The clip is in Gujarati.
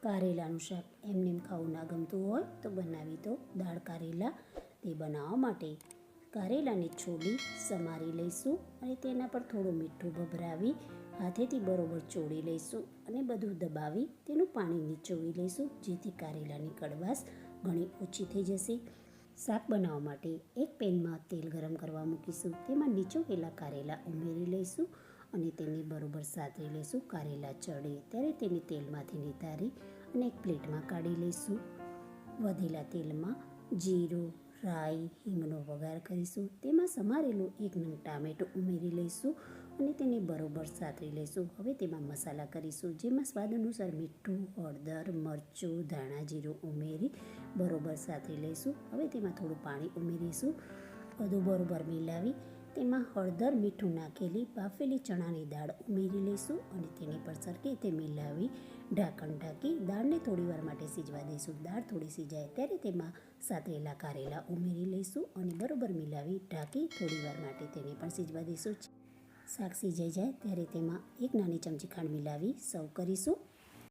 કારેલાનું શાક એમનેમ ખાવું ના ગમતું હોય તો બનાવી દો દાળ કારેલા. તે બનાવવા માટે કારેલાને છોલી સમારી લઈશું અને તેના પર થોડું મીઠું ભભરાવી હાથેથી બરોબર ચોળી લઈશું અને બધું દબાવી તેનું પાણી નીચોવી લઈશું, જેથી કારેલાની કડવાશ ઘણી ઓછી થઈ જશે. શાક બનાવવા માટે એક પેનમાં તેલ ગરમ કરવા મૂકીશું. તેમાં નીચોવેલા કારેલા ઉમેરી લઈશું અને તેને બરોબર સાતરી લઈશું. કારેલા ચડે ત્યારે તેને તેલમાંથી નિતારી અને એક પ્લેટમાં કાઢી લઈશું. વધેલા તેલમાં જીરું, રાઈ, હિંગનો વઘાર કરીશું. તેમાં સમારેલું 1 નંગ ટામેટું ઉમેરી લઈશું અને તેને બરોબર સાતરી લઈશું. હવે તેમાં મસાલા કરીશું, જેમાં સ્વાદ અનુસાર મીઠું, હળદર, મરચું, ધાણા જીરું ઉમેરી બરોબર સાતરી લઈશું. હવે તેમાં થોડું પાણી ઉમેરીશું. બધું બરોબર મિલાવી તેમાં હળદર, મીઠું નાખેલી બાફેલી ચણાની દાળ ઉમેરી લઈશું અને તેની પર સરખી રીતે મિલાવી ઢાંકણ ઢાંકી દાળને થોડીવાર માટે સિજવા દઈશું. દાળ થોડી સિજાય ત્યારે તેમાં સાતરેલા કારેલા ઉમેરી લઈશું અને બરોબર મિલાવી ઢાંકી થોડીવાર માટે તેને પણ સિજવા દઈશું. શાક સિજાઈ જાય ત્યારે તેમાં 1 નાની ચમચી ખાંડ મિલાવી સર્વ કરીશું.